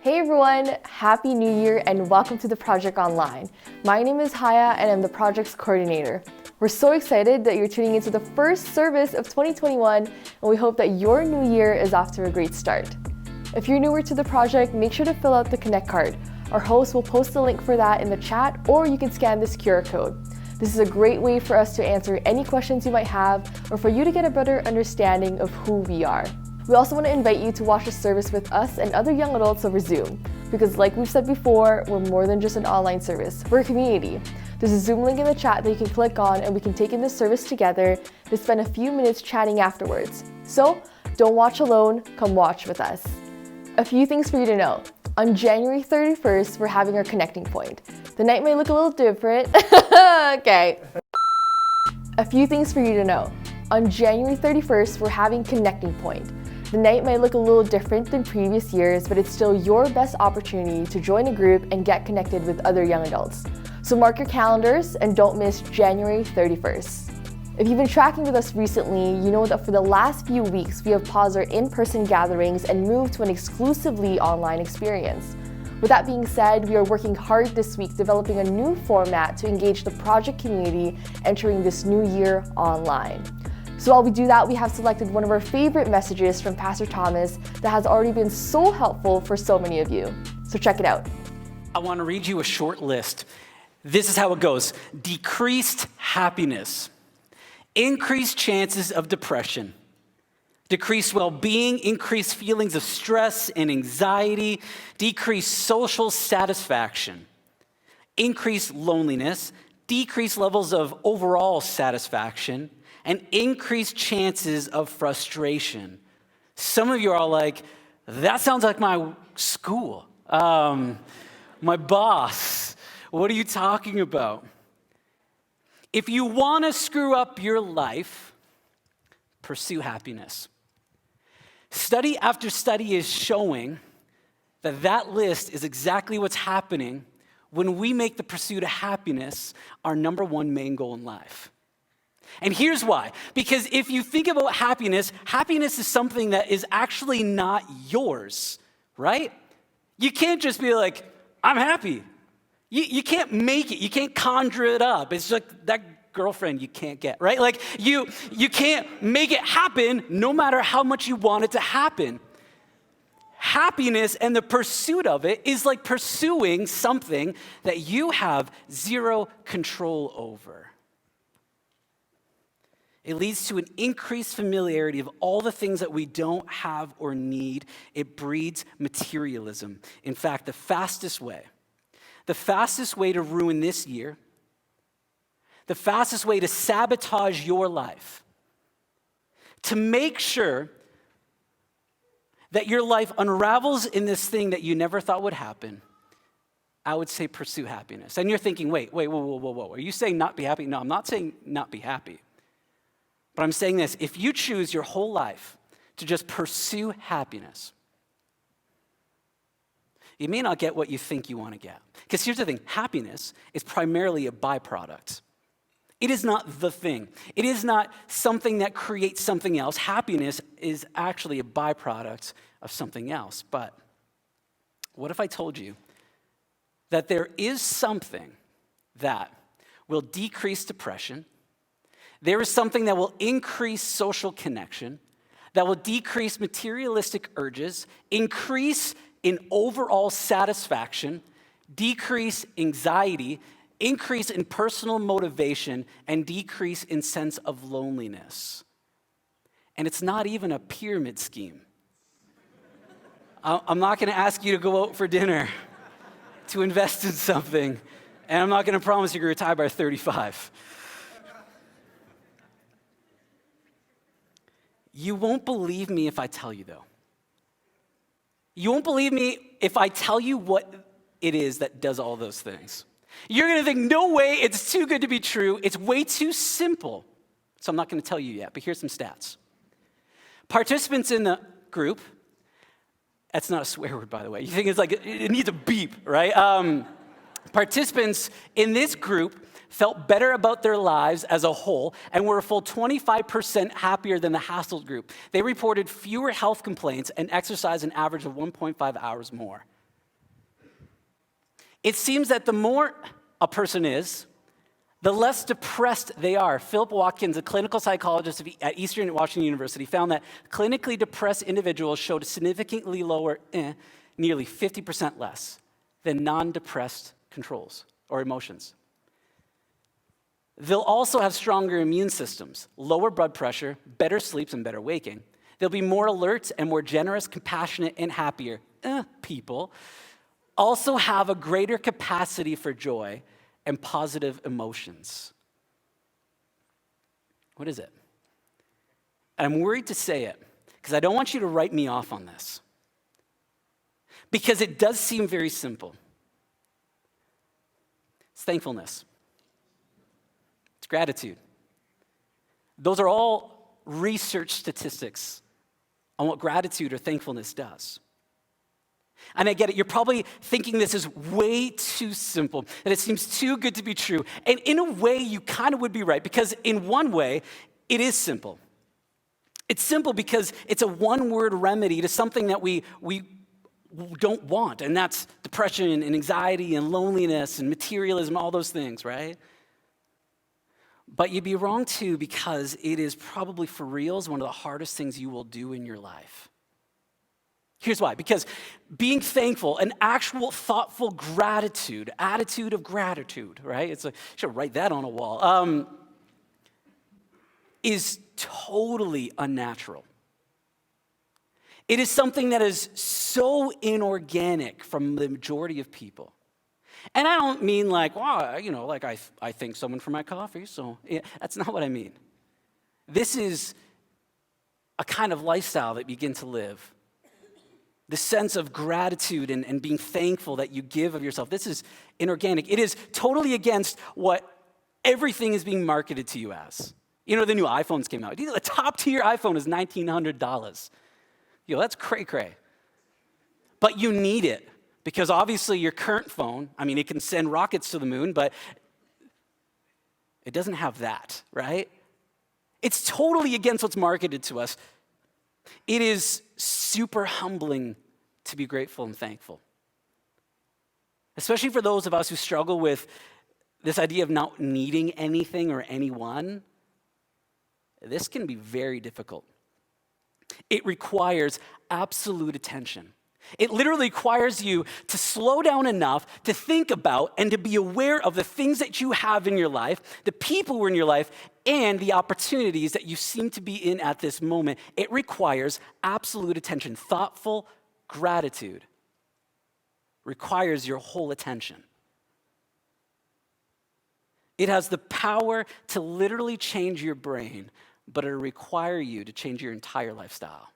Hey everyone, Happy New Year and welcome to the Project Online. My name is Haya and I'm the project's coordinator. We're so excited that you're tuning into the first service of 2021 and we hope that your new year is off to a great start. If you're newer to the project, make sure to fill out the Connect card. Our host will post the link for that in the chat or you can scan this QR code. This is a great way for us to answer any questions you might have or for you to get a better understanding of who we are. We also want to invite you to watch the service with us and other young adults over Zoom, because like we've said before, we're more than just an online service, we're a community. There's a Zoom link in the chat that you can click on and we can take in this service together to spend a few minutes chatting afterwards. So don't watch alone, come watch with us. A few things for you to know. On January 31st, we're having our connecting point. The night may look a little different. Okay. A few things for you to know. On January 31st, we're having connecting point. The night might look a little different than previous years, but it's still your best opportunity to join a group and get connected with other young adults. So mark your calendars and don't miss January 31st. If you've been tracking with us recently, you know that for the last few weeks, we have paused our in-person gatherings and moved to an exclusively online experience. With that being said, we are working hard this week developing a new format to engage the project community entering this new year online. So while we do that, we have selected one of our favorite messages from Pastor Tomas that has already been so helpful for so many of you. So check it out. I want to read you a short list. This is how it goes. Decreased happiness, increased chances of depression, decreased well-being, increased feelings of stress and anxiety, decreased social satisfaction, increased loneliness, decreased levels of overall satisfaction, and increased chances of frustration. Some of you are like, that sounds like my school, my boss. What are you talking about? If you want to screw up your life, pursue happiness. Study after study is showing that that list is exactly what's happening when we make the pursuit of happiness our number one main goal in life. And here's why. Because if you think about happiness, happiness is something that is actually not yours, right? You can't just be like, I'm happy. You can't make it. You can't conjure it up. It's like that girlfriend you can't get, right? Like you can't make it happen no matter how much you want it to happen. Happiness and the pursuit of it is like pursuing something that you have zero control over. It leads to an increased familiarity of all the things that we don't have or need. It breeds materialism. In fact, the fastest way to ruin this year, the fastest way to sabotage your life, to make sure that your life unravels in this thing that you never thought would happen, I would say pursue happiness. And you're thinking, wait, whoa. Are you saying not be happy? No, I'm not saying not be happy. But I'm saying this, if you choose your whole life to just pursue happiness, you may not get what you think you want to get. Because here's the thing, happiness is primarily a byproduct. It is not the thing. It is not something that creates something else. Happiness is actually a byproduct of something else. But what if I told you that there is something that will decrease depression, there is something that will increase social connection, that will decrease materialistic urges, increase in overall satisfaction, decrease anxiety, increase in personal motivation, and decrease in sense of loneliness. And it's not even a pyramid scheme. I'm not going to ask you to go out for dinner to invest in something, and I'm not going to promise you're going to retire by 35. You won't believe me if I tell you, though. You won't believe me if I tell you what it is that does all those things. You're going to think, no way, it's too good to be true. It's way too simple. So I'm not going to tell you yet, but here's some stats. Participants in the group, that's not a swear word, by the way. You think it's like, it needs a beep, right? Participants in this group felt better about their lives as a whole and were a full 25% happier than the Hassel group. They reported fewer health complaints and exercised an average of 1.5 hours more. It seems that the more a person is, the less depressed they are. Philip Watkins, a clinical psychologist at Eastern Washington University, found that clinically depressed individuals showed significantly lower, nearly 50% less than non-depressed controls or emotions. They'll also have stronger immune systems, lower blood pressure, better sleeps, and better waking. They'll be more alert and more generous, compassionate, and happier people. Also have a greater capacity for joy and positive emotions. What is it? I'm worried to say it because I don't want you to write me off on this. Because it does seem very simple. It's thankfulness. It's gratitude. Those are all research statistics on what gratitude or thankfulness does. And I get it, you're probably thinking this is way too simple, and it seems too good to be true. And in a way, you kind of would be right, because in one way, it is simple. It's simple because it's a one-word remedy to something that we don't want, and that's depression and anxiety and loneliness and materialism, all those things, right? But you'd be wrong too, because it is probably for reals one of the hardest things you will do in your life. Here's why. Because being thankful, an actual thoughtful gratitude, attitude of gratitude, right? It's like, you should write that on a wall, is totally unnatural. It is something that is so inorganic from the majority of people. And I don't mean like, wow, like I thank someone for my coffee, so yeah, that's not what I mean. This is a kind of lifestyle that you begin to live. The sense of gratitude and being thankful that you give of yourself. This is inorganic. It is totally against what everything is being marketed to you as. The new iPhones came out. The top tier iPhone is $1,900. That's cray-cray. But you need it because obviously your current phone, it can send rockets to the moon, but it doesn't have that, right? It's totally against what's marketed to us. It is super humbling to be grateful and thankful. Especially for those of us who struggle with this idea of not needing anything or anyone. This can be very difficult. It requires absolute attention. It literally requires you to slow down enough to think about and to be aware of the things that you have in your life, the people who are in your life, and the opportunities that you seem to be in at this moment. It requires absolute attention. Thoughtful gratitude requires your whole attention. It has the power to literally change your brain, but it'll require you to change your entire lifestyle.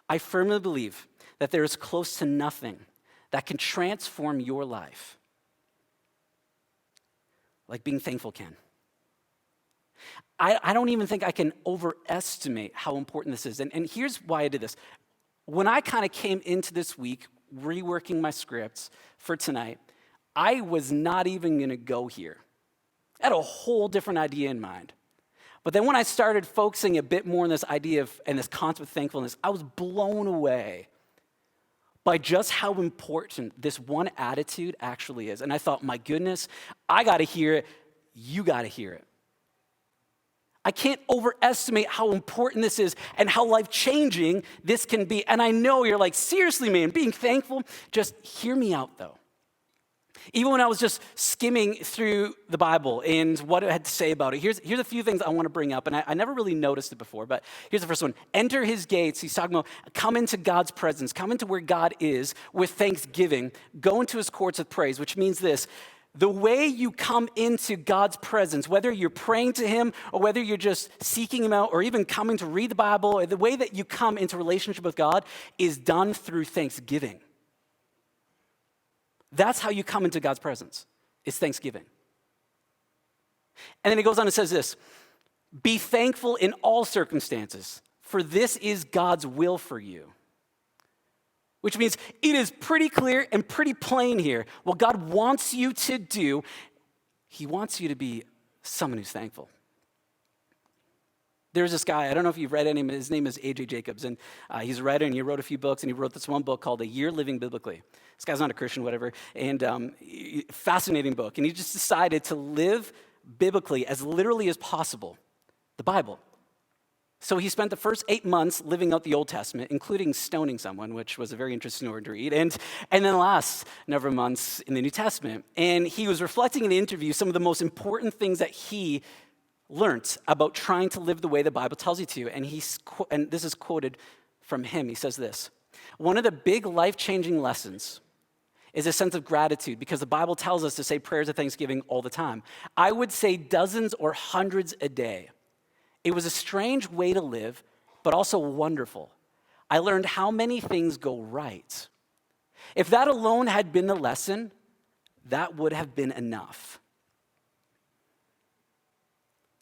I firmly believe that there is close to nothing that can transform your life like being thankful can. I don't even think I can overestimate how important this is. And here's why I did this. When I kind of came into this week reworking my scripts for tonight, I was not even going to go here. I had a whole different idea in mind. But then when I started focusing a bit more on this idea of and this concept of thankfulness, I was blown away by just how important this one attitude actually is. And I thought, my goodness, I got to hear it. You got to hear it. I can't overestimate how important this is and how life-changing this can be. And I know you're like, seriously, man, being thankful? Just hear me out, though. Even when I was just skimming through the Bible and what it had to say about it, here's a few things I want to bring up, and I never really noticed it before, but here's the first one. Enter his gates. He's talking about come into God's presence, come into where God is with thanksgiving, go into his courts with praise, which means this. The way you come into God's presence, whether you're praying to him or whether you're just seeking him out or even coming to read the Bible, the way that you come into relationship with God is done through thanksgiving. That's how you come into God's presence, is thanksgiving. And then it goes on and says this, be thankful in all circumstances, for this is God's will for you. Which means it is pretty clear and pretty plain here. What God wants you to do, he wants you to be someone who's thankful. There's this guy, I don't know if you've read any, his name is A.J. Jacobs, and he's a writer, and he wrote a few books, and he wrote this one book called A Year Living Biblically. This guy's not a Christian, whatever, and fascinating book. And he just decided to live biblically as literally as possible, the Bible. So he spent the first 8 months living out the Old Testament, including stoning someone, which was a very interesting story to read, and then the last number of months in the New Testament. And he was reflecting in the interview some of the most important things that he learned about trying to live the way the Bible tells you to. And this is quoted from him. He says this: one of the big life-changing lessons is a sense of gratitude, because the Bible tells us to say prayers of thanksgiving all the time. I would say dozens or hundreds a day. It was a strange way to live, but also wonderful. I learned how many things go right. If that alone had been the lesson, that would have been enough.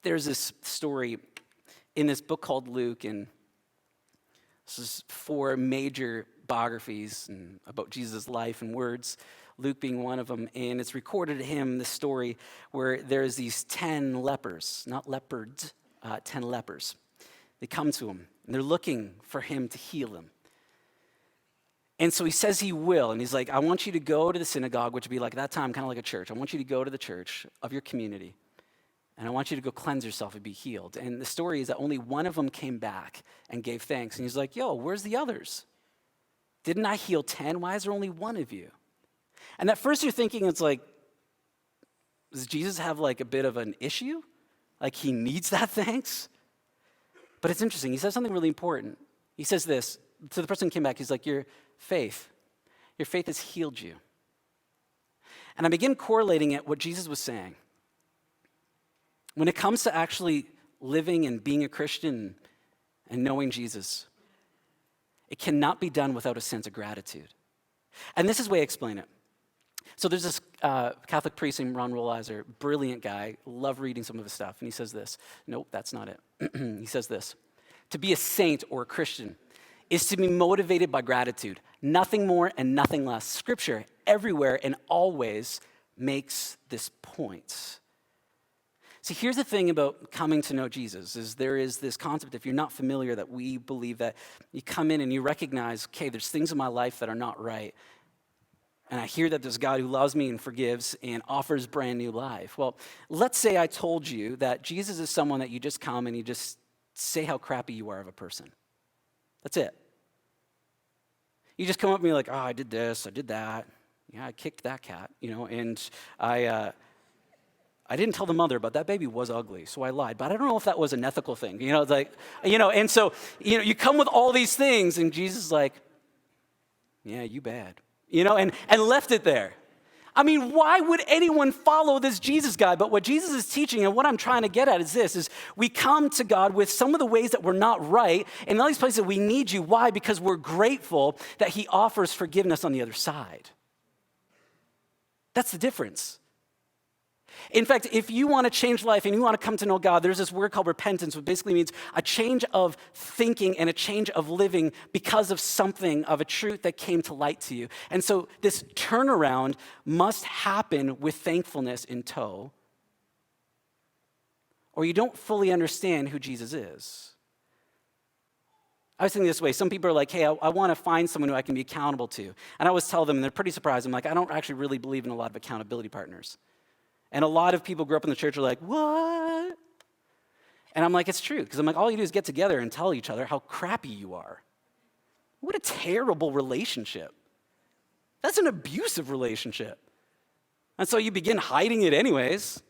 There's this story in this book called Luke, and this is 4 major biographies about Jesus' life and words, Luke being one of them, and it's recorded of him, this story where there's these 10 lepers, not leopards, 10 lepers. They come to him, and they're looking for him to heal them. And so he says he will, and he's like, I want you to go to the synagogue, which would be like at that time kind of like a church. I want you to go to the church of your community, and I want you to go cleanse yourself and be healed. And the story is that only one of them came back and gave thanks. And he's like, yo, where's the others? Didn't I heal 10? Why is there only one of you? And at first you're thinking, it's like, does Jesus have like a bit of an issue? Like he needs that thanks? But it's interesting. He says something really important. He says this to the person who came back. He's like, your faith has healed you. And I begin correlating it what Jesus was saying. When it comes to actually living and being a Christian and knowing Jesus, it cannot be done without a sense of gratitude. And this is the way I explain it. So there's this Catholic priest named Ron Rolheiser, brilliant guy, love reading some of his stuff, and he says this. Nope, that's not it. He says this: to be a saint or a Christian is to be motivated by gratitude, nothing more and nothing less. Scripture everywhere and always makes this point. See, here's the thing about coming to know Jesus, is there is this concept, if you're not familiar, that we believe that you come in and you recognize, okay, there's things in my life that are not right. And I hear that there's a God who loves me and forgives and offers brand new life. Well, let's say I told you that Jesus is someone that you just come and you just say how crappy you are of a person. That's it. You just come up to me like, oh, I did this, I did that. Yeah, I kicked that cat, and I didn't tell the mother, but that baby was ugly, so I lied. But I don't know if that was an ethical thing. It's like, and so, you come with all these things, and Jesus is like, yeah, you bad. And left it there. I mean, why would anyone follow this Jesus guy? But what Jesus is teaching, and what I'm trying to get at is this, is we come to God with some of the ways that we're not right, and in all these places we need you. Why? Because we're grateful that he offers forgiveness on the other side. That's the difference. In fact, if you want to change life and you want to come to know God, there's this word called repentance, which basically means a change of thinking and a change of living because of something, of a truth that came to light to you. And so this turnaround must happen with thankfulness in tow, or you don't fully understand who Jesus is. I was thinking this way. Some people are like, hey, I want to find someone who I can be accountable to. And I always tell them, and they're pretty surprised. I'm like, I don't actually really believe in a lot of accountability partners. And a lot of people grew up in the church are like, what? And I'm like, it's true. Because I'm like, all you do is get together and tell each other how crappy you are. What a terrible relationship. That's an abusive relationship. And so you begin hiding it anyways.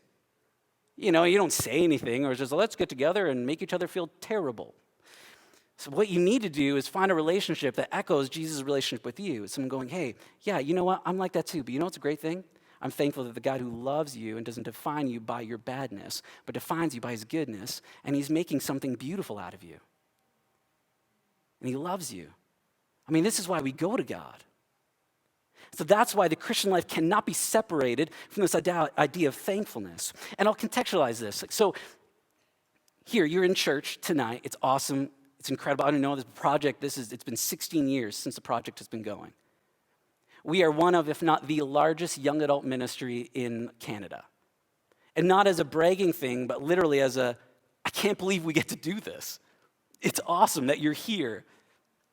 You don't say anything, or it's just, let's get together and make each other feel terrible. So what you need to do is find a relationship that echoes Jesus' relationship with you. It's someone going, hey, yeah, you know what? I'm like that too. But you know what's a great thing? I'm thankful that the God who loves you and doesn't define you by your badness, but defines you by his goodness, and he's making something beautiful out of you. And he loves you. I mean, this is why we go to God. So that's why the Christian life cannot be separated from this idea of thankfulness. And I'll contextualize this. So here, you're in church tonight. It's awesome. It's incredible. I don't know this project. It's been 16 years since the project has been going. We are one of, if not the largest young adult ministry in Canada. And not as a bragging thing, but literally as a I can't believe we get to do this. It's awesome that you're here.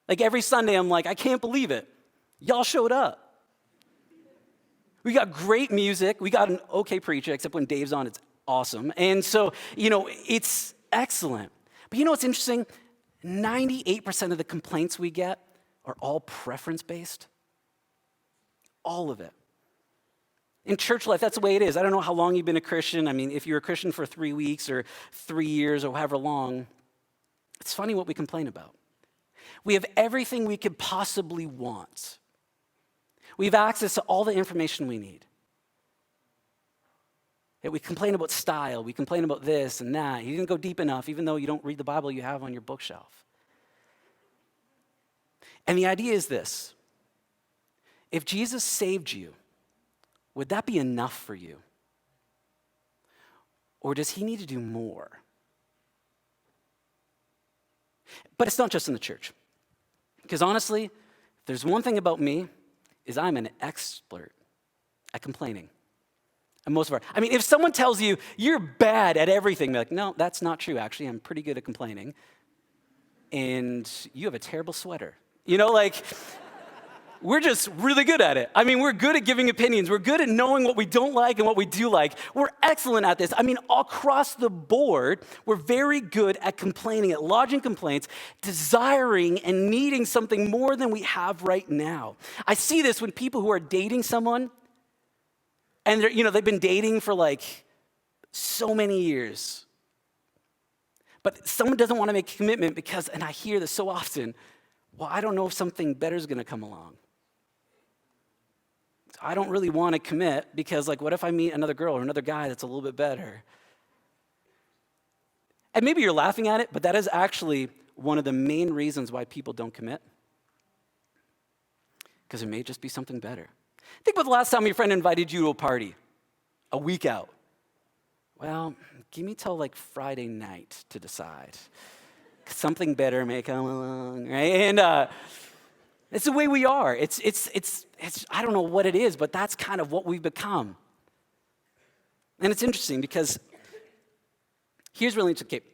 Like every Sunday, I'm like, I can't believe it. Y'all showed up. We got great music. We got an okay preacher, except when Dave's on, it's awesome. And so, it's excellent. But you know what's interesting? 98% of the complaints we get are all preference-based. All of it. In church life, that's the way it is. I don't know how long you've been a Christian. I mean, if you're a Christian for 3 weeks or 3 years or however long, it's funny what we complain about. We have everything we could possibly want. We have access to all the information we need. Yet we complain about style. We complain about this and that. You didn't go deep enough, even though you don't read the Bible you have on your bookshelf. And the idea is this. If Jesus saved you, would that be enough for you? Or does he need to do more? But it's not just in the church. Because honestly, if there's one thing about me, is I'm an expert at complaining. And if someone tells you, you're bad at everything, they're like, no, that's not true. Actually, I'm pretty good at complaining. And you have a terrible sweater. We're just really good at it. We're good at giving opinions. We're good at knowing what we don't like and what we do like. We're excellent at this. Across the board, we're very good at complaining, at lodging complaints, desiring and needing something more than we have right now. I see this when people who are dating someone, and they've been dating for so many years. But someone doesn't want to make a commitment because, and I hear this so often, well, I don't know if something better is going to come along. I don't really want to commit because, what if I meet another girl or another guy that's a little bit better? And maybe you're laughing at it, but that is actually one of the main reasons why people don't commit. Because it may just be something better. Think about the last time your friend invited you to a party, a week out. Well, give me till Friday night to decide. Something better may come along, right? And it's the way we are. It's I don't know what it is, but that's kind of what we've become. And it's interesting because here's really interesting. Okay.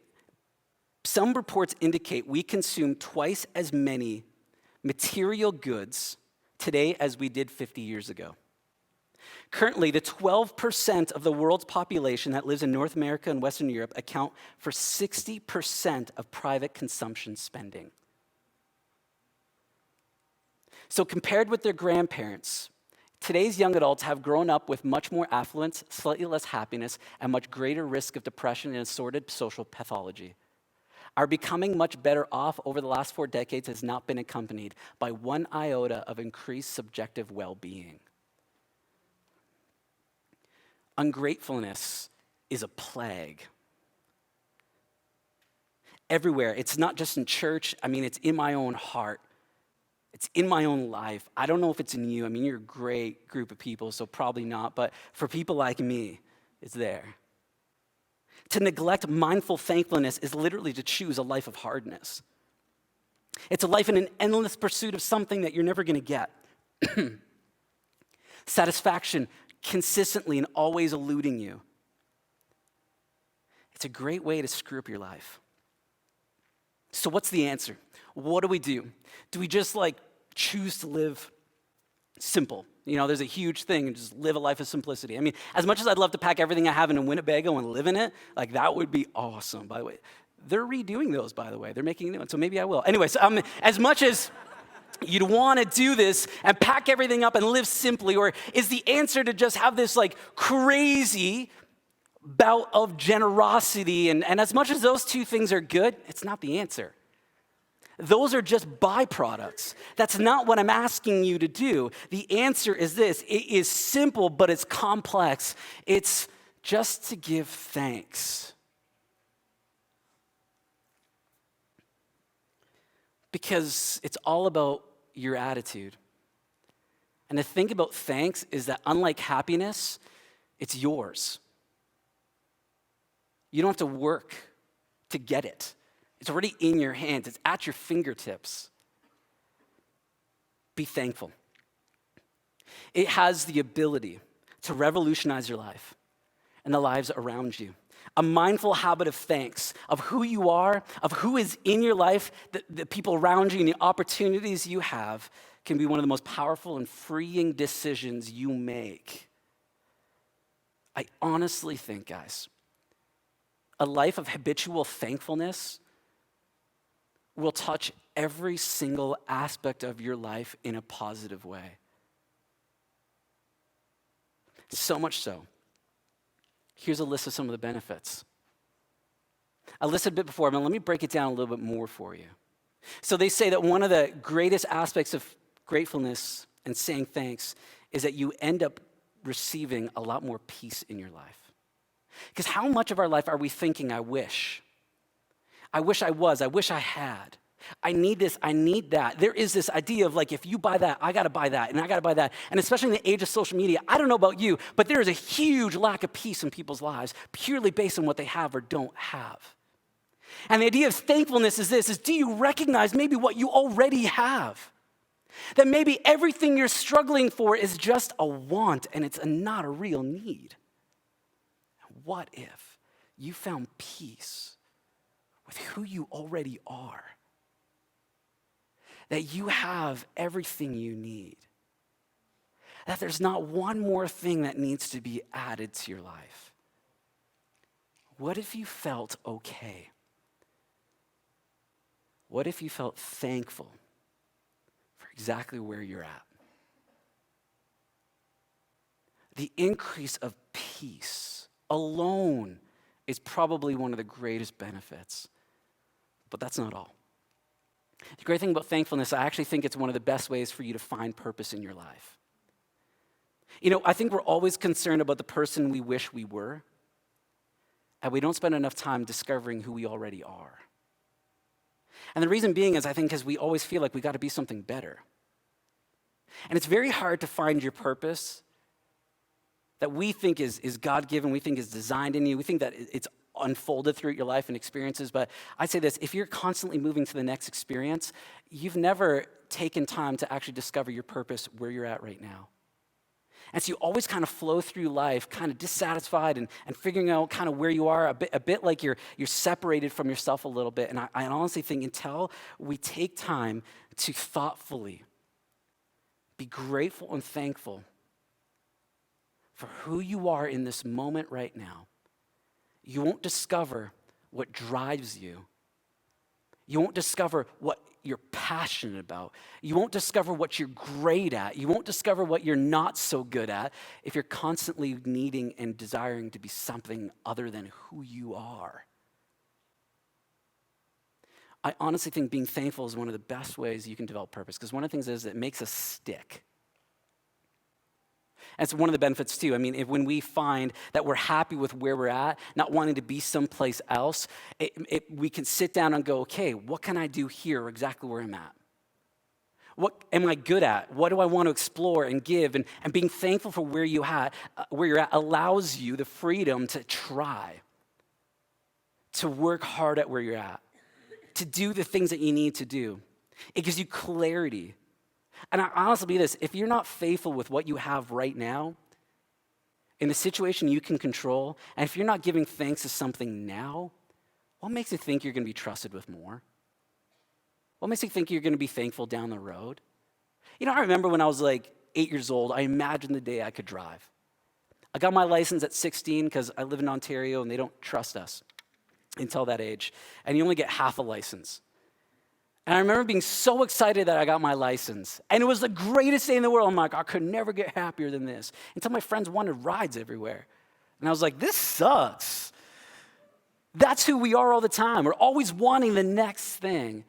Some reports indicate we consume twice as many material goods today as we did 50 years ago. Currently, the 12% of the world's population that lives in North America and Western Europe account for 60% of private consumption spending. So compared with their grandparents, today's young adults have grown up with much more affluence, slightly less happiness, and much greater risk of depression and assorted social pathology. Our becoming much better off over the last 4 decades has not been accompanied by one iota of increased subjective well-being. Ungratefulness is a plague. Everywhere. It's not just in church. It's in my own heart. It's in my own life. I don't know if it's in you. You're a great group of people, so probably not. But for people like me, it's there. To neglect mindful thankfulness is literally to choose a life of hardness. It's a life in an endless pursuit of something that you're never going to get. Satisfaction consistently and always eluding you. It's a great way to screw up your life. So what's the answer? What do? Do we just choose to live simple? There's a huge thing and just live a life of simplicity. As much as I'd love to pack everything I have in a Winnebago and live in it, that would be awesome, by the way. They're redoing those, by the way. They're making new ones, so maybe I will. Anyways, as much as you'd want to do this and pack everything up and live simply, or is the answer to just have this crazy bout of generosity? And as much as those two things are good, it's not the answer. Those are just byproducts. That's not what I'm asking you to do. The answer is this. It is simple, but it's complex. It's just to give thanks. Because it's all about your attitude. And the thing about thanks is that unlike happiness, it's yours. You don't have to work to get it. It's already in your hands. It's at your fingertips. Be thankful. It has the ability to revolutionize your life and the lives around you. A mindful habit of thanks, of who you are, of who is in your life, the people around you, and the opportunities you have can be one of the most powerful and freeing decisions you make. I honestly think, guys, a life of habitual thankfulness will touch every single aspect of your life in a positive way. So much so. Here's a list of some of the benefits. I listed a bit before, but let me break it down a little bit more for you. So they say that one of the greatest aspects of gratefulness and saying thanks is that you end up receiving a lot more peace in your life. Because how much of our life are we thinking, I wish I was, I wish I had. I need this, I need that. There is this idea of like, if you buy that, I gotta buy that, and I gotta buy that. And especially in the age of social media, I don't know about you, but there is a huge lack of peace in people's lives purely based on what they have or don't have. And the idea of thankfulness is this, is do you recognize maybe what you already have? That maybe everything you're struggling for is just a want and it's not a real need. What if you found peace with who you already are? That you have everything you need. That there's not one more thing that needs to be added to your life. What if you felt okay? What if you felt thankful for exactly where you're at? The increase of peace alone is probably one of the greatest benefits, but that's not all. The great thing about thankfulness, I actually think it's one of the best ways for you to find purpose in your life. You know, I think we're always concerned about the person we wish we were, and we don't spend enough time discovering who we already are. And the reason being is, I think, because we always feel like we got to be something better. And it's very hard to find your purpose that we think is God-given, we think is designed in you, we think that it's unfolded through your life and experiences. But I'd say this, if you're constantly moving to the next experience, you've never taken time to actually discover your purpose where you're at right now. And so you always kind of flow through life kind of dissatisfied and figuring out kind of where you are, a bit like you're separated from yourself a little bit. And I honestly think until we take time to thoughtfully be grateful and thankful for who you are in this moment right now, you won't discover what drives you. You won't discover what you're passionate about. You won't discover what you're great at. You won't discover what you're not so good at if you're constantly needing and desiring to be something other than who you are. I honestly think being thankful is one of the best ways you can develop purpose, because one of the things is it makes us stick. And it's one of the benefits too. I mean, when we find that we're happy with where we're at, not wanting to be someplace else, we can sit down and go, okay, what can I do here exactly where I'm at? What am I good at? What do I want to explore and give? And being thankful for where you're at allows you the freedom to try, to work hard at where you're at, to do the things that you need to do. It gives you clarity. And I honestly believe this, if you're not faithful with what you have right now, in the situation you can control, and if you're not giving thanks to something now, what makes you think you're going to be trusted with more? What makes you think you're going to be thankful down the road? You know, I remember when I was like 8 years old, I imagined the day I could drive. I got my license at 16 because I live in Ontario and they don't trust us until that age. And you only get half a license. And I remember being so excited that I got my license. And it was the greatest day in the world. I'm like, I could never get happier than this. Until my friends wanted rides everywhere. And I was like, this sucks. That's who we are all the time. We're always wanting the next thing.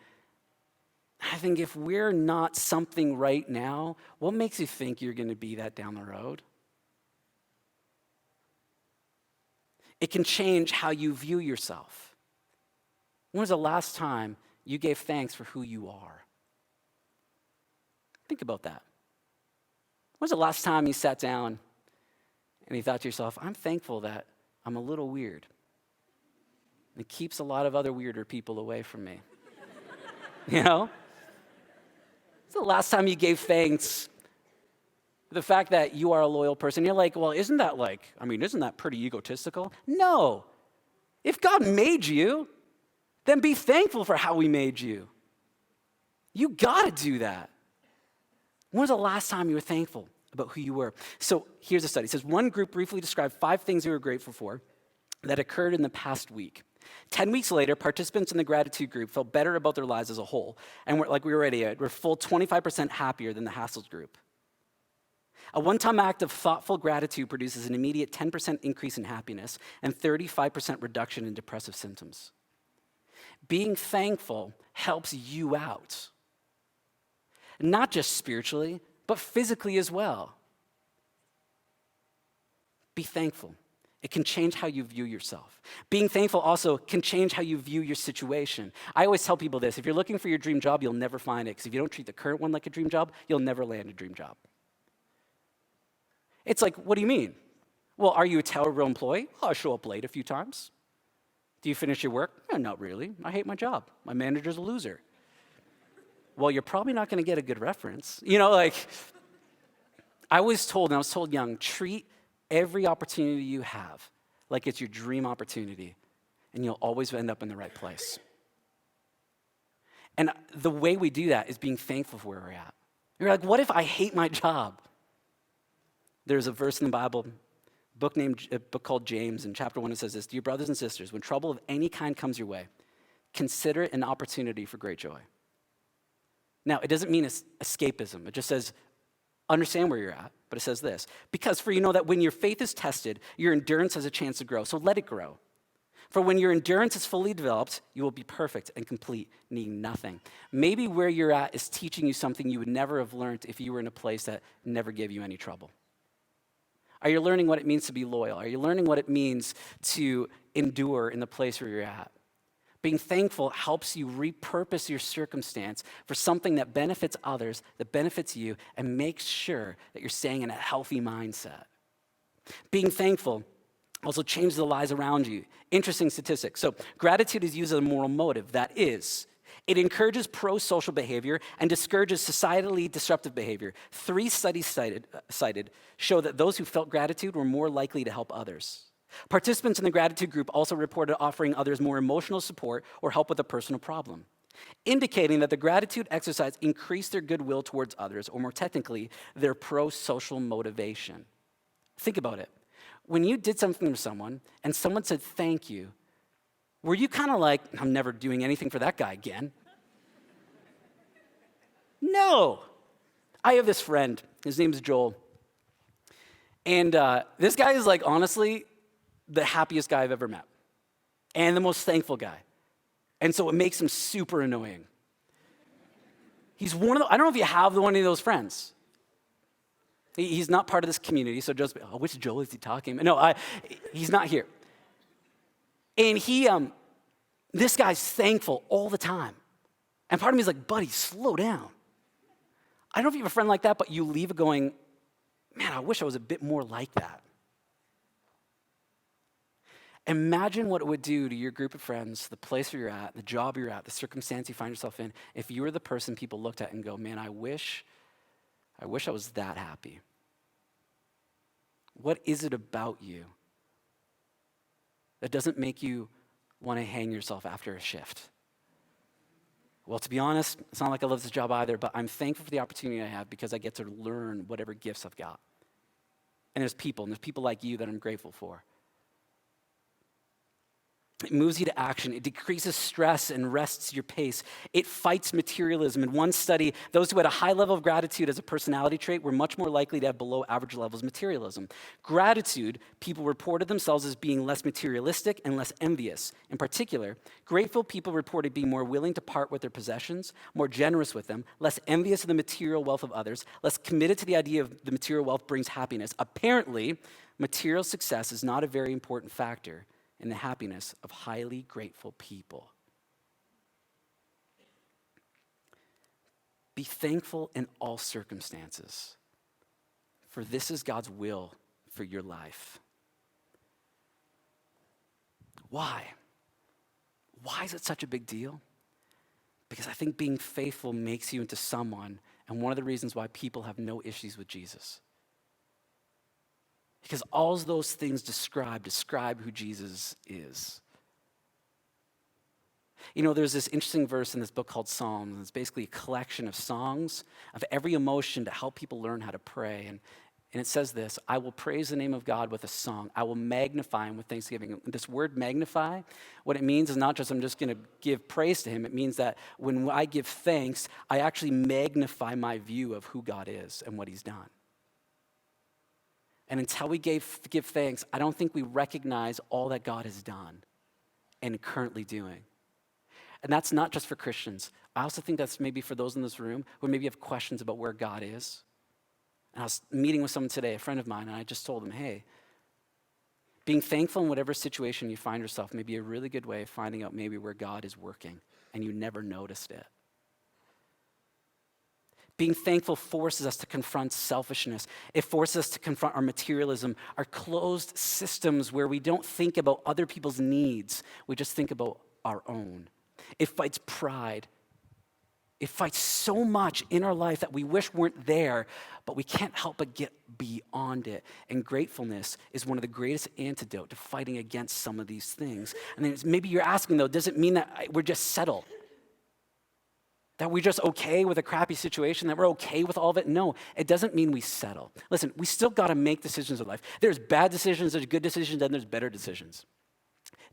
I think if we're not something right now, what makes you think you're going to be that down the road? It can change how you view yourself. When was the last time you gave thanks for who you are? Think about that. When was the last time you sat down and you thought to yourself, I'm thankful that I'm a little weird. It keeps a lot of other weirder people away from me. You know? It's the last time you gave thanks for the fact that you are a loyal person. You're like, well, isn't that pretty egotistical? No. If God made you, then be thankful for how he made you. You gotta do that. When was the last time you were thankful about who you were? So here's a study. It says one group briefly described 5 things they were grateful for that occurred in the past week. 10 weeks later, participants in the gratitude group felt better about their lives as a whole. And we're full 25% happier than the hassles group. A one-time act of thoughtful gratitude produces an immediate 10% increase in happiness and 35% reduction in depressive symptoms. Being thankful helps you out. Not just spiritually, but physically as well. Be thankful. It can change how you view yourself. Being thankful also can change how you view your situation. I always tell people this: if you're looking for your dream job, you'll never find it, because if you don't treat the current one like a dream job, you'll never land a dream job. It's like, what do you mean? Well, are you a terrible employee? Well, I show up late a few times. Do you finish your work? Not really. I hate my job. My manager's a loser. Well, you're probably not going to get a good reference. I was told young, treat every opportunity you have like it's your dream opportunity, and you'll always end up in the right place. And the way we do that is being thankful for where we're at. You're like, what if I hate my job? There's a verse in the Bible, a book called James, in chapter 1, it says this: "Dear brothers and sisters, when trouble of any kind comes your way, consider it an opportunity for great joy." Now, it doesn't mean escapism. It just says, understand where you're at, but it says this: "Because for you know that when your faith is tested, your endurance has a chance to grow, so let it grow. For when your endurance is fully developed, you will be perfect and complete, needing nothing." Maybe where you're at is teaching you something you would never have learned if you were in a place that never gave you any trouble. Are you learning what it means to be loyal? Are you learning what it means to endure in the place where you're at? Being thankful helps you repurpose your circumstance for something that benefits others, that benefits you, and makes sure that you're staying in a healthy mindset. Being thankful also changes the lives around you. Interesting statistics. So gratitude is used as a moral motive. That is, it encourages pro-social behavior and discourages societally disruptive behavior. 3 studies cited show that those who felt gratitude were more likely to help others. Participants in the gratitude group also reported offering others more emotional support or help with a personal problem, indicating that the gratitude exercise increased their goodwill towards others, or more technically, their pro-social motivation. Think about it. When you did something for someone and someone said thank you, were you kind of like, I'm never doing anything for that guy again? No. I have this friend. His name is Joel. And this guy is honestly, the happiest guy I've ever met. And the most thankful guy. And so it makes him super annoying. He's one of I don't know if you have one of those friends. He's not part of this community, so just, which Joel is he talking about? No, he's not here. And this guy's thankful all the time. And part of me is like, buddy, slow down. I don't know if you have a friend like that, but you leave it going, man, I wish I was a bit more like that. Imagine what it would do to your group of friends, the place where you're at, the job you're at, the circumstance you find yourself in, if you were the person people looked at and go, man, I wish I was that happy. What is it about you that doesn't make you want to hang yourself after a shift? Well, to be honest, it's not like I love this job either, but I'm thankful for the opportunity I have because I get to learn whatever gifts I've got. And there's people like you that I'm grateful for. It moves you to action. It decreases stress and rests your pace. It fights materialism. In one study, those who had a high level of gratitude as a personality trait were much more likely to have below average levels of materialism. Gratitude, people reported themselves as being less materialistic and less envious. In particular, grateful people reported being more willing to part with their possessions, more generous with them, less envious of the material wealth of others, less committed to the idea of the material wealth brings happiness. Apparently, material success is not a very important factor in the happiness of highly grateful people. Be thankful in all circumstances, for this is God's will for your life. Why? Why is it such a big deal? Because I think being faithful makes you into someone, and one of the reasons why people have no issues with Jesus. Because all those things describe who Jesus is. You know, there's this interesting verse in this book called Psalms. It's basically a collection of songs of every emotion to help people learn how to pray. And it says this: I will praise the name of God with a song. I will magnify him with thanksgiving. This word magnify, what it means is not just I'm just going to give praise to him. It means that when I give thanks, I actually magnify my view of who God is and what he's done. And until we give thanks, I don't think we recognize all that God has done and currently doing. And that's not just for Christians. I also think that's maybe for those in this room who maybe have questions about where God is. And I was meeting with someone today, a friend of mine, and I just told him, hey, being thankful in whatever situation you find yourself may be a really good way of finding out maybe where God is working and you never noticed it. Being thankful forces us to confront selfishness. It forces us to confront our materialism, our closed systems where we don't think about other people's needs. We just think about our own. It fights pride. It fights so much in our life that we wish weren't there, but we can't help but get beyond it. And gratefulness is one of the greatest antidote to fighting against some of these things. And then maybe you're asking, though, does it mean that we're just settled? That we're just okay with a crappy situation, that we're okay with all of it? No, it doesn't mean we settle. Listen, we still got to make decisions in life. There's bad decisions, there's good decisions, and there's better decisions.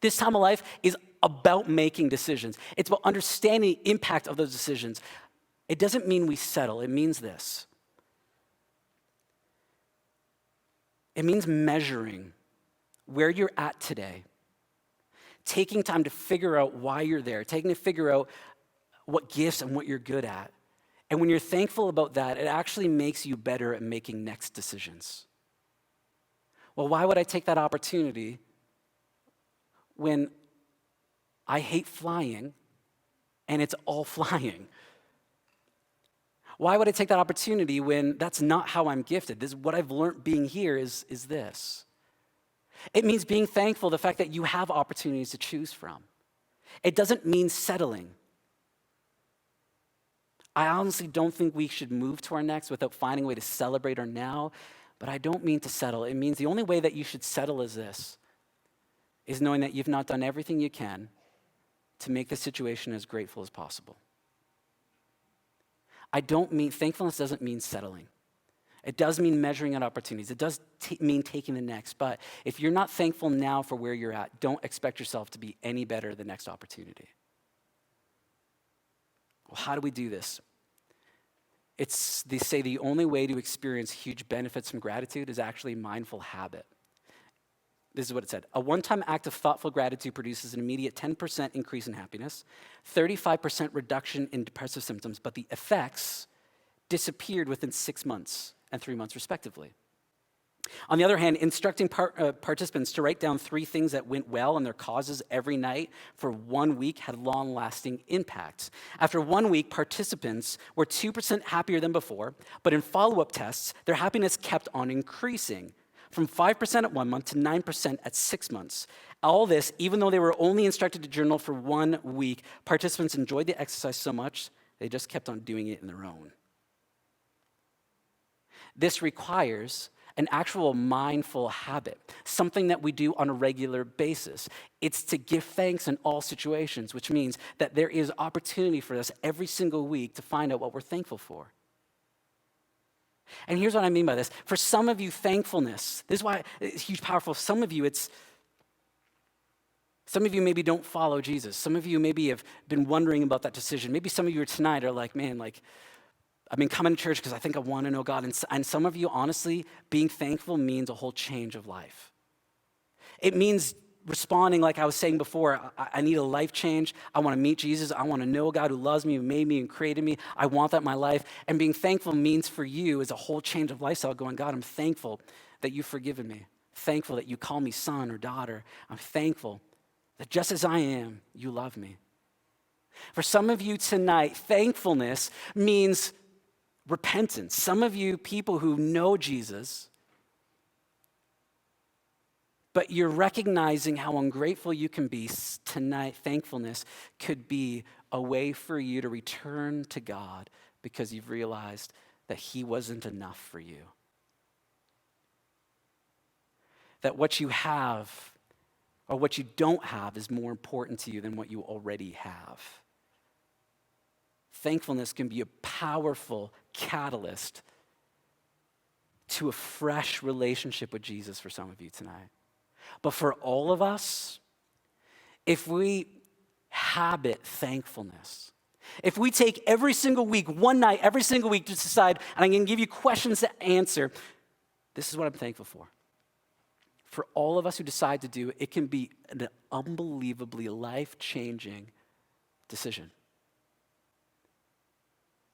This time of life is about making decisions. It's about understanding the impact of those decisions. It doesn't mean we settle. It means this. It means measuring where you're at today, taking time to figure out why you're there, taking to figure out what gifts and what you're good at. And when you're thankful about that, it actually makes you better at making next decisions. Well, why would I take that opportunity when I hate flying and it's all flying? Why would I take that opportunity when that's not how I'm gifted? This, what I've learned being here is this. It means being thankful the fact that you have opportunities to choose from. It doesn't mean settling. I honestly don't think we should move to our next without finding a way to celebrate our now, but I don't mean to settle. It means the only way that you should settle is this, is knowing that you've not done everything you can to make the situation as grateful as possible. Thankfulness doesn't mean settling. It does mean measuring out opportunities. It does mean taking the next, but if you're not thankful now for where you're at, don't expect yourself to be any better the next opportunity. Well, how do we do this? They say the only way to experience huge benefits from gratitude is actually mindful habit. This is what it said. A one-time act of thoughtful gratitude produces an immediate 10% increase in happiness, 35% reduction in depressive symptoms, but the effects disappeared within 6 months and 3 months respectively. On the other hand, instructing participants to write down 3 things that went well and their causes every night for 1 week had long-lasting impacts. After 1 week, participants were 2% happier than before, but in follow-up tests, their happiness kept on increasing from 5% at 1 month to 9% at 6 months. All this, even though they were only instructed to journal for 1 week, participants enjoyed the exercise so much, they just kept on doing it in their own. This requires an actual mindful habit, something that we do on a regular basis. It's to give thanks in all situations, which means that there is opportunity for us every single week to find out what we're thankful for. And here's what I mean by this. For some of you, thankfulness, this is why it's huge, powerful. Some of you maybe don't follow Jesus. Some of you maybe have been wondering about that decision. Maybe some of you tonight are like, man, I've been coming to church because I think I want to know God. And some of you, honestly, being thankful means a whole change of life. It means responding like I was saying before, I need a life change. I want to meet Jesus. I want to know a God who loves me, who made me and created me. I want that in my life. And being thankful means for you is a whole change of lifestyle, going, God, I'm thankful that you've forgiven me. Thankful that you call me son or daughter. I'm thankful that just as I am, you love me. For some of you tonight, thankfulness means repentance. Some of you people who know Jesus, but you're recognizing how ungrateful you can be tonight, thankfulness could be a way for you to return to God because you've realized that he wasn't enough for you. That what you have or what you don't have is more important to you than what you already have. Thankfulness can be a powerful catalyst to a fresh relationship with Jesus for some of you tonight. But for all of us, if we habit thankfulness, if we take every single week, one night, every single week to decide, and I'm going to give you questions to answer, this is what I'm thankful for. For all of us who decide to do it, it can be an unbelievably life-changing decision.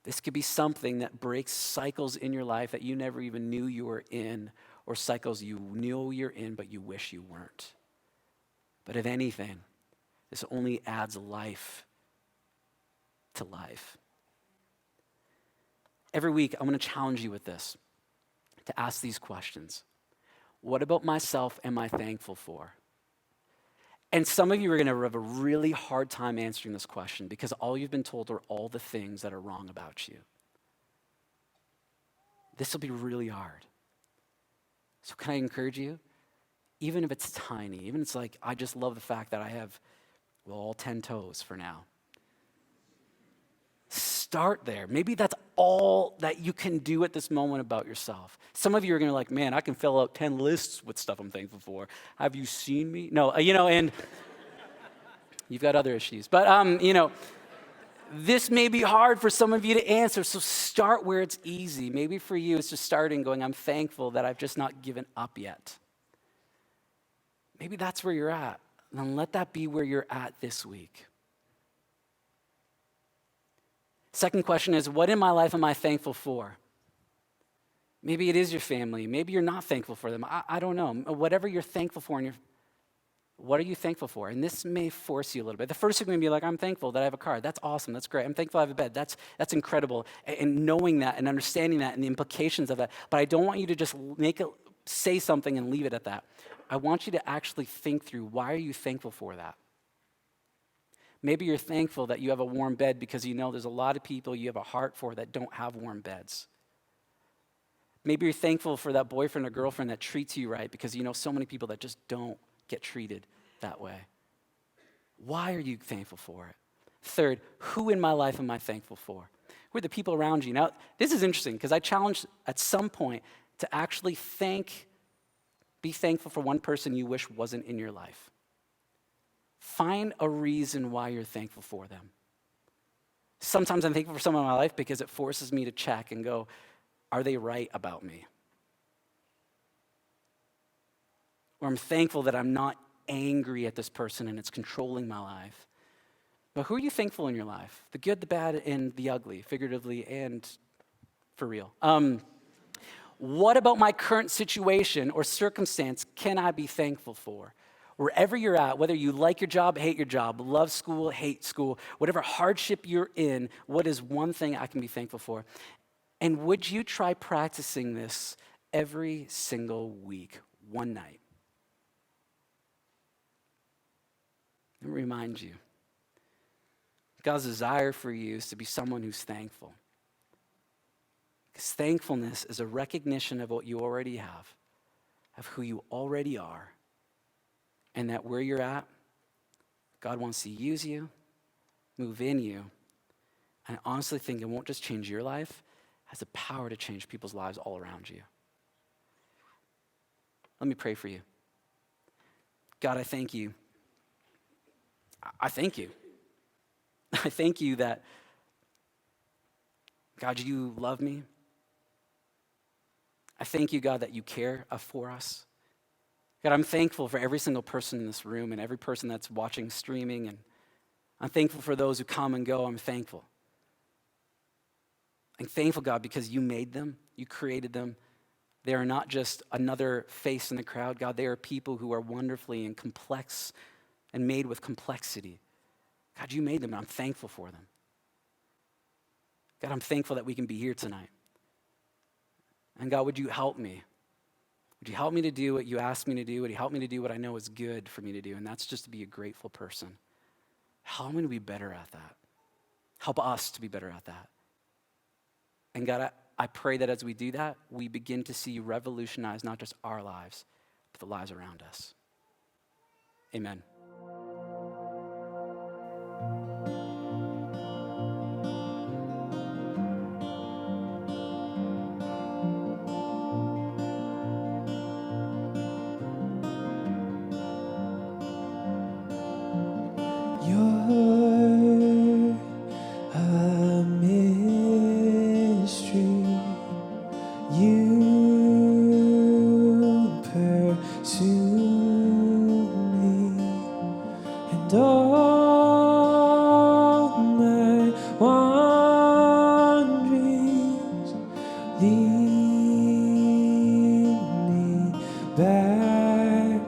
This could be something that breaks cycles in your life that you never even knew you were in, or cycles you knew you're in but you wish you weren't. But if anything, this only adds life to life. Every week, I'm going to challenge you with this, to ask these questions. What about myself am I thankful for? And some of you are going to have a really hard time answering this question because all you've been told are all the things that are wrong about you. This will be really hard. So can I encourage you? Even if it's tiny, even if it's like, I just love the fact that I have, well, all 10 toes for now. Start there. Maybe that's all that you can do at this moment about yourself. Some of you are going to be like, man, I can fill out 10 lists with stuff I'm thankful for. Have you seen me? No, and you've got other issues. But, this may be hard for some of you to answer, so start where it's easy. Maybe for you, it's just starting going, I'm thankful that I've just not given up yet. Maybe that's where you're at. Then let that be where you're at this week. Second question is, what in my life am I thankful for? Maybe it is your family. Maybe you're not thankful for them. I don't know. Whatever you're thankful for, what are you thankful for? And this may force you a little bit. The first thing may be like, I'm thankful that I have a car. That's awesome. That's great. I'm thankful I have a bed. That's incredible. And knowing that and understanding that and the implications of that. But I don't want you to just say something and leave it at that. I want you to actually think through, why are you thankful for that? Maybe you're thankful that you have a warm bed because you know there's a lot of people you have a heart for that don't have warm beds. Maybe you're thankful for that boyfriend or girlfriend that treats you right because you know so many people that just don't get treated that way. Why are you thankful for it? Third, who in my life am I thankful for? Who are the people around you? Now, this is interesting because I challenged at some point to actually be thankful for one person you wish wasn't in your life. Find a reason why you're thankful for them. Sometimes I'm thankful for someone in my life because it forces me to check and go, are they right about me? Or I'm thankful that I'm not angry at this person and it's controlling my life. But who are you thankful in your life? The good, the bad, and the ugly, figuratively and for real. What about my current situation or circumstance can I be thankful for? Wherever you're at, whether you like your job, hate your job, love school, hate school, whatever hardship you're in, what is one thing I can be thankful for? And would you try practicing this every single week, one night? Let me remind you, God's desire for you is to be someone who's thankful. Because thankfulness is a recognition of what you already have, of who you already are, and that where you're at, God wants to use you, move in you. And I honestly think it won't just change your life, it has the power to change people's lives all around you. Let me pray for you. God, I thank you. I thank you. I thank you that, God, you love me. I thank you, God, that you care for us. God, I'm thankful for every single person in this room and every person that's watching streaming, and I'm thankful for those who come and go. I'm thankful. I'm thankful, God, because you made them, you created them. They are not just another face in the crowd, God. They are people who are wonderfully and complex and made with complexity. God, you made them, and I'm thankful for them. God, I'm thankful that we can be here tonight. And God, would you help me? Would you help me to do what you asked me to do? Would you help me to do what I know is good for me to do? And that's just to be a grateful person. Help me to be better at that. Help us to be better at that. And God, I pray that as we do that, we begin to see you revolutionize not just our lives, but the lives around us. Amen. You're a mystery. You pursue me, and all my wanderings lead me back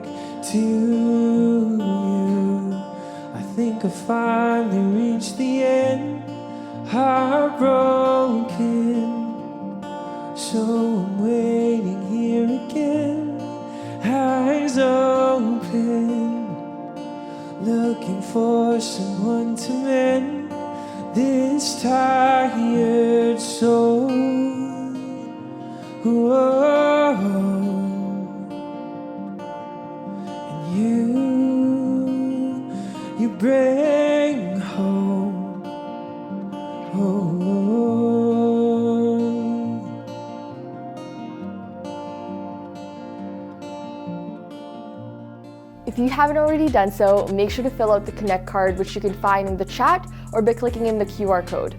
to you. I think I finally reached the end, heartbroken. So I'm waiting here again, eyes open, looking for someone to mend this tired soul. Whoa. And you bring home. Oh. If you haven't already done so, make sure to fill out the Connect card, which you can find in the chat or by clicking in the QR code.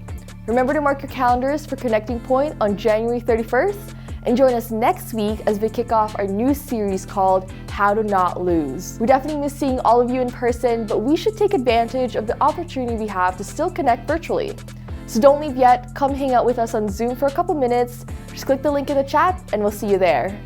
Remember to mark your calendars for Connecting Point on January 31st, and join us next week as we kick off our new series called How to Not Lose. We definitely miss seeing all of you in person, but we should take advantage of the opportunity we have to still connect virtually. So don't leave yet, come hang out with us on Zoom for a couple minutes, just click the link in the chat and we'll see you there.